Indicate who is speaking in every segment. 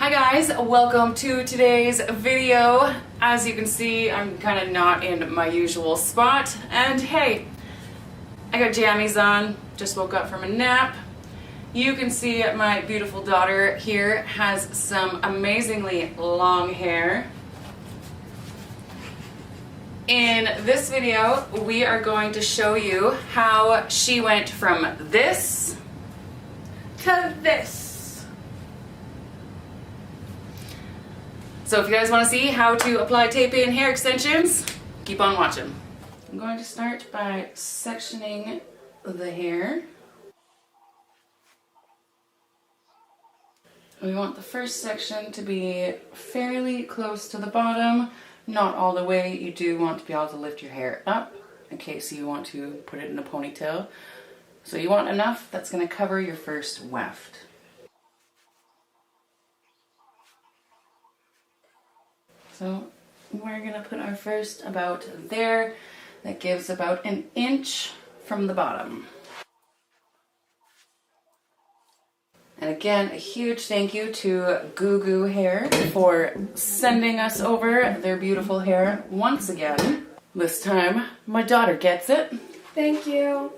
Speaker 1: Hi guys, welcome to today's video. As you can see, I'm kind of not in my usual spot, and hey, I got jammies on, just woke up from a nap. You can see my beautiful daughter here has some amazingly long hair. In this video, we are going to show you how she went from this to this. So if you guys want to see how to apply tape-in hair extensions, keep on watching. I'm going to start by sectioning the hair. We want the first section to be fairly close to the bottom, not all the way. You do want to be able to lift your hair up in case you want to put it in a ponytail. So you want enough that's going to cover your first weft. So we're going to put our first about there. That gives about an inch from the bottom. And again, a huge thank you to Goo Goo Hair for sending us over their beautiful hair once again. This time, my daughter gets it.
Speaker 2: Thank you.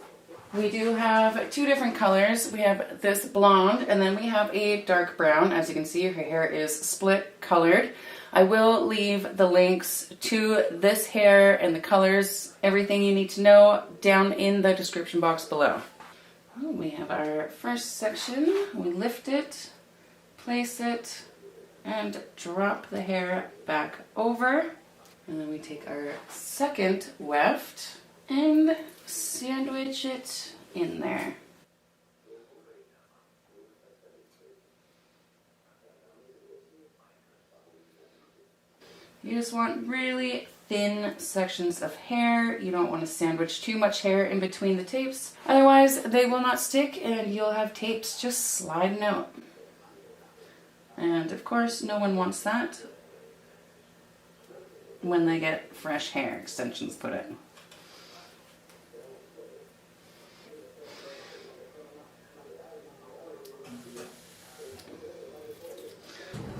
Speaker 1: We do have two different colors. We have this blonde, and then we have a dark brown. As you can see, her hair is split colored. I will leave the links to this hair and the colors, everything you need to know, down in the description box below. We have our first section. We lift it, place it, and drop the hair back over. And then we take our second weft and sandwich it in there. You just want really thin sections of hair. You don't want to sandwich too much hair in between the tapes. Otherwise, they will not stick and you'll have tapes just sliding out. And of course, no one wants that when they get fresh hair extensions put in.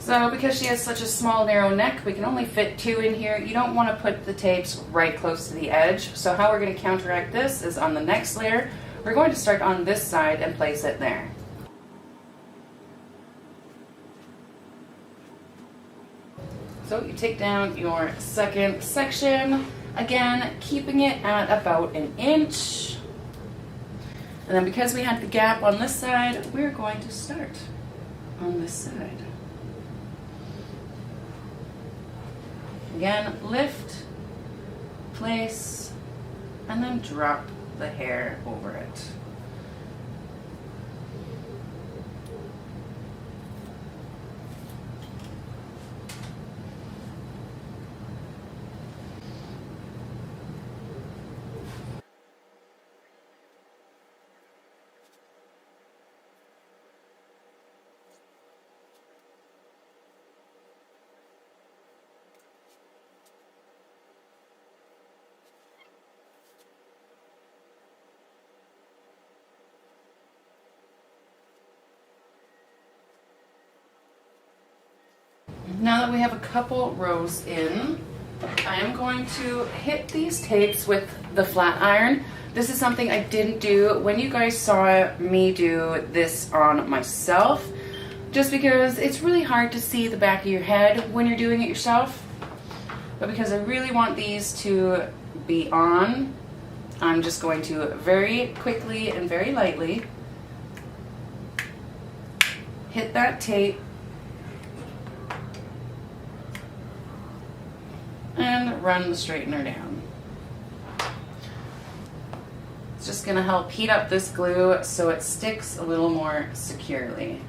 Speaker 1: So because she has such a small narrow neck, we can only fit two in here. You don't want to put the tapes right close to the edge. So how we're going to counteract this is on the next layer, we're going to start on this side and place it there. So you take down your second section, again keeping it at about an inch. And then because we had the gap on this side, we're going to start on this side. Again, lift, place, and then drop the hair over it. Now that we have a couple rows in, I am going to hit these tapes with the flat iron. This is something I didn't do when you guys saw me do this on myself, just because it's really hard to see the back of your head when you're doing it yourself. But because I really want these to be on, I'm just going to very quickly and very lightly hit that tape and run the straightener down. It's just going to help heat up this glue so it sticks a little more securely.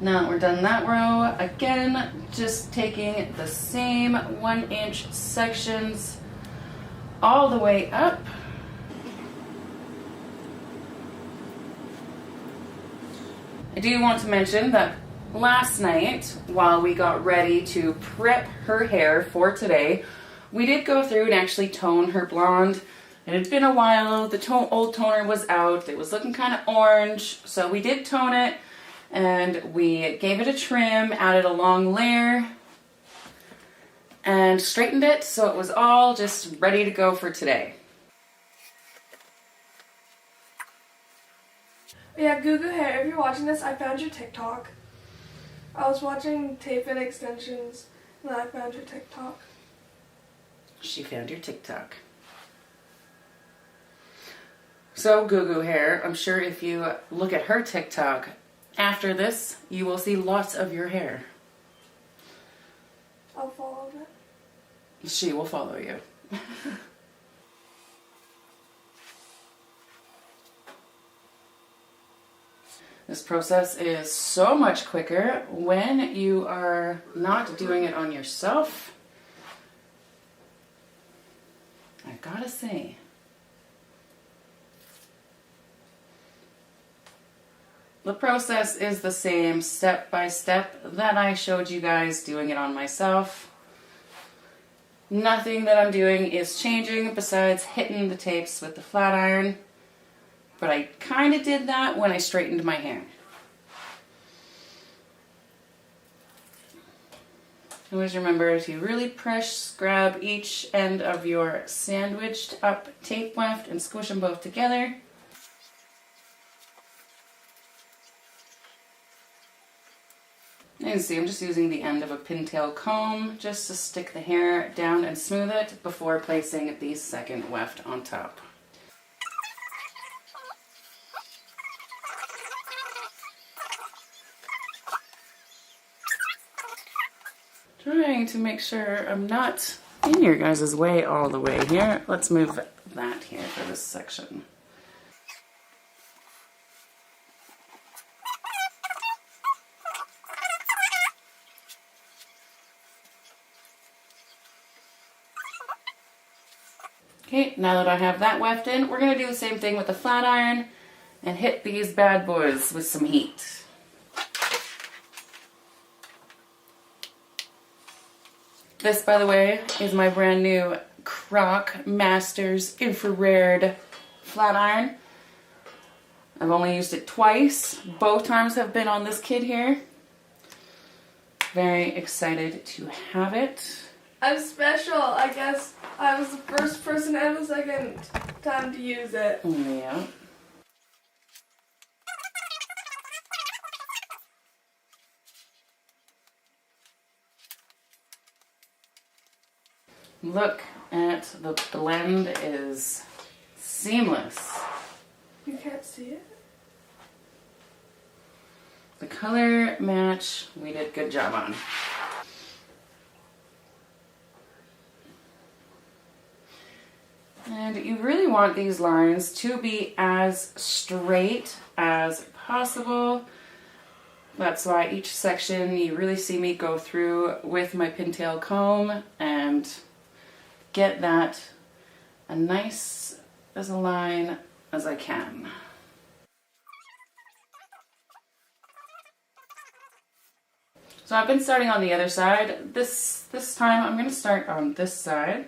Speaker 1: Now that we're done that row, again, just taking the same 1-inch sections all the way up. I do want to mention that last night, while we got ready to prep her hair for today, we did go through and actually tone her blonde. It had been a while, the old toner was out, it was looking kind of orange, so we did tone it, and we gave it a trim, added a long layer, and straightened it so it was all just ready to go for today.
Speaker 2: Yeah, Goo Goo Hair, if you're watching this, I found your TikTok. I was watching tape and extensions, and then I found your TikTok.
Speaker 1: She found your TikTok. So, Goo Goo Hair, I'm sure if you look at her TikTok after this, you will see lots of your hair.
Speaker 2: I'll follow it.
Speaker 1: She will follow you. This process is so much quicker when you are not doing it on yourself. I gotta say. The process is the same step by step that I showed you guys doing it on myself. Nothing that I'm doing is changing besides hitting the tapes with the flat iron. But I kind of did that when I straightened my hair. Always remember to really press, grab each end of your sandwiched up tape weft and squish them both together. You can see I'm just using the end of a pintail comb just to stick the hair down and smooth it before placing the second weft on top. Trying to make sure I'm not in your guys' way all the way here. Let's move that here for this section. Okay, now that I have that weft in, we're going to do the same thing with the flat iron and hit these bad boys with some heat. This, by the way, is my brand new Croc Masters infrared flat iron. I've only used it twice. Both times have been on this kid here. Very excited to have it.
Speaker 2: I'm special. I guess I was the first person and the second time to use it.
Speaker 1: Yeah. Look at the blend is seamless.
Speaker 2: You can't see it?
Speaker 1: The color match, we did a good job on. And you really want these lines to be as straight as possible. That's why each section you really see me go through with my pintail comb and get that as nice as a line as I can. So I've been starting on the other side. This time I'm going to start on this side.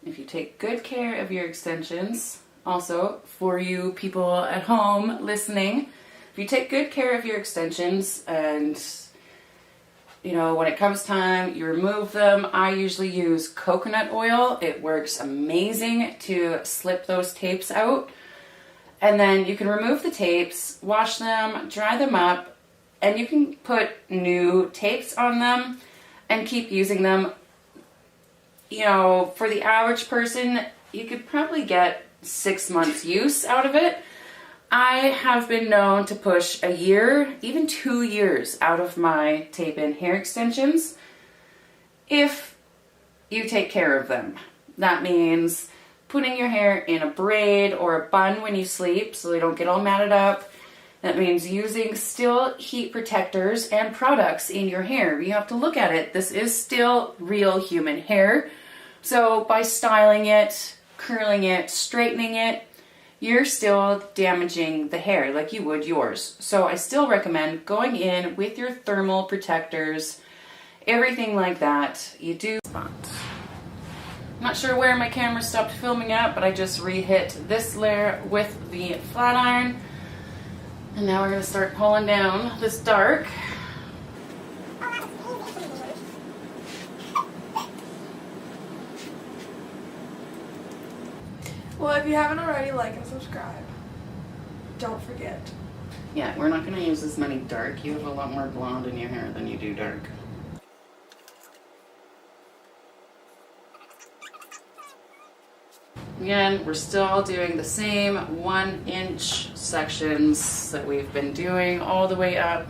Speaker 1: If you take good care of your extensions, also for you people at home listening, if you take good care of your extensions and, you know, when it comes time you remove them, I usually use coconut oil. It works amazing to slip those tapes out. And then you can remove the tapes, wash them, dry them up, and you can put new tapes on them and keep using them. You know, for the average person, you could probably get 6 months use out of it. I have been known to push a year, even 2 years out of my tape-in hair extensions if you take care of them. That means putting your hair in a braid or a bun when you sleep so they don't get all matted up. That means using still heat protectors and products in your hair. You have to look at it. This is still real human hair. So by styling it, curling it, straightening it, you're still damaging the hair like you would yours. So I still recommend going in with your thermal protectors, everything like that. You do. I'm not sure where my camera stopped filming at, but I just re-hit this layer with the flat iron. And now we're going to start pulling down this dark.
Speaker 2: Well, if you haven't already, like and subscribe. Don't forget.
Speaker 1: Yeah, we're not going to use as many dark. You have a lot more blonde in your hair than you do dark. Again, we're still doing the same 1-inch sections that we've been doing all the way up.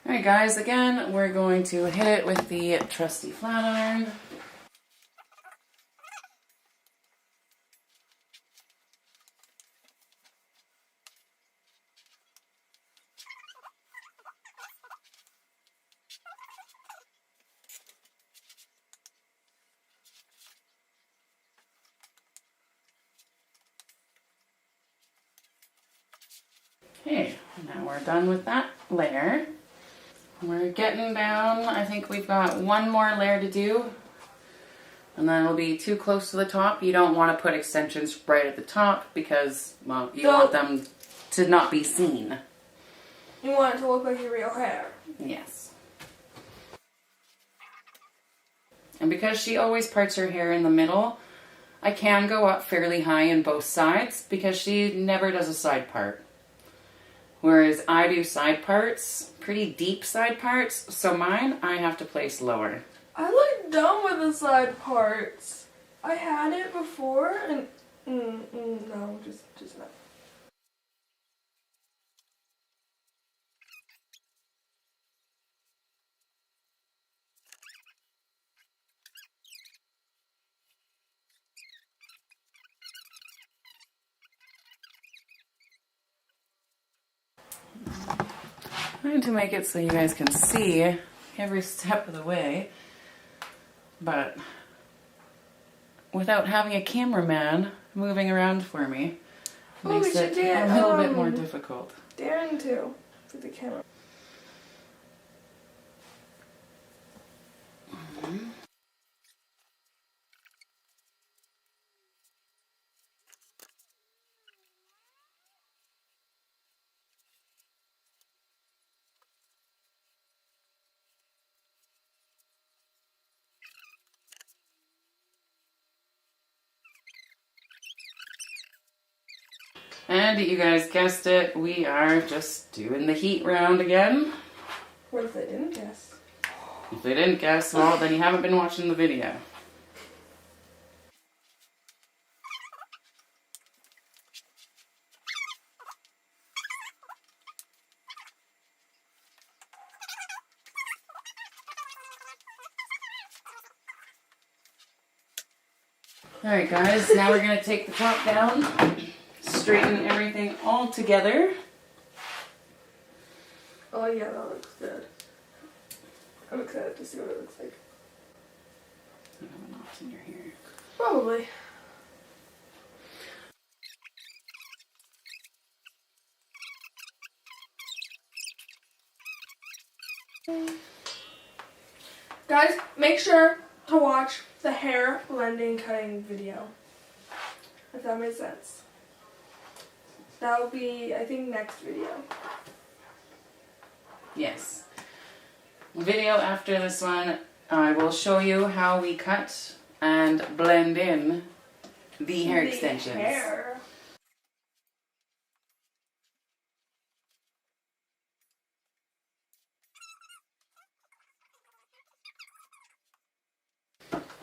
Speaker 1: Alright guys, again, we're going to hit it with the trusty flat iron. Okay, now we're done with that layer. We're getting down. I think we've got one more layer to do. And then it'll be too close to the top. You don't want to put extensions right at the top because, well, you want them to not be seen.
Speaker 2: You want it to look like your real hair.
Speaker 1: Yes. And because she always parts her hair in the middle, I can go up fairly high in both sides because she never does a side part. Whereas I do side parts, pretty deep side parts, so mine I have to place lower.
Speaker 2: I look dumb with the side parts. I had it before and no, just not.
Speaker 1: Trying to make it so you guys can see every step of the way, but without having a cameraman moving around for me, makes it a little bit more difficult.
Speaker 2: Daring to with the camera.
Speaker 1: And you guys guessed it, we are just doing the heat round again.
Speaker 2: What if they didn't guess?
Speaker 1: If they didn't guess, well, then you haven't been watching the video. Alright guys, now we're going to take the top down, straighten everything all together.
Speaker 2: Oh yeah, that looks good. I'm excited to see what it looks like.
Speaker 1: You have knots in your hair.
Speaker 2: Probably. Guys, make sure to watch the hair blending cutting video. If that makes sense. That will be, I think, next video.
Speaker 1: Yes. Video after this one, I will show you how we cut and blend in the hair extensions.
Speaker 2: Hair.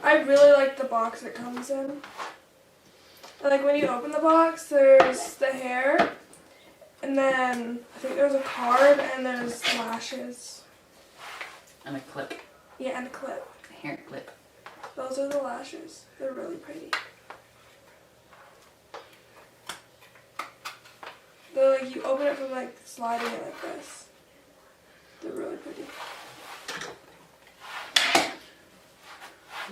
Speaker 2: I really like the box it comes in. Like when you open the box, there's the hair, and then I think there's a card, and there's lashes.
Speaker 1: And a clip.
Speaker 2: Yeah, and a clip.
Speaker 1: A hair clip.
Speaker 2: Those are the lashes. They're really pretty. They're like, you open it from like sliding it like this. They're really pretty.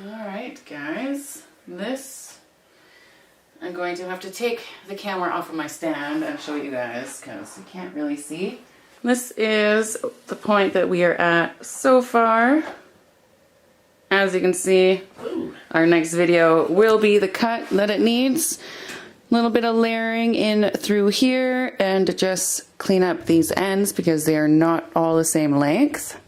Speaker 1: Alright guys, this, I'm going to have to take the camera off of my stand and show you guys because you can't really see. This is the point that we are at so far. As you can see, our next video will be the cut that it needs. A little bit of layering in through here and just clean up these ends because they are not all the same length.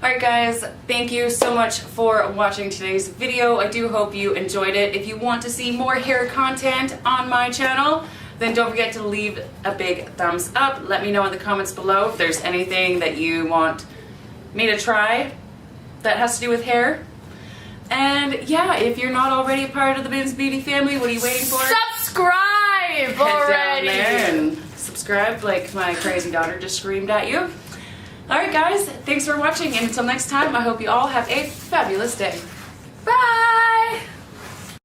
Speaker 1: Alright guys, thank you so much for watching today's video. I do hope you enjoyed it. If you want to see more hair content on my channel, then don't forget to leave a big thumbs up. Let me know in the comments below if there's anything that you want me to try that has to do with hair. And yeah, if you're not already a part of the Bim's Beauty family, what are you waiting for?
Speaker 2: Subscribe already!
Speaker 1: Head down there and subscribe like my crazy daughter just screamed at you. Alright guys, thanks for watching, and until next time, I hope you all have a fabulous day.
Speaker 2: Bye!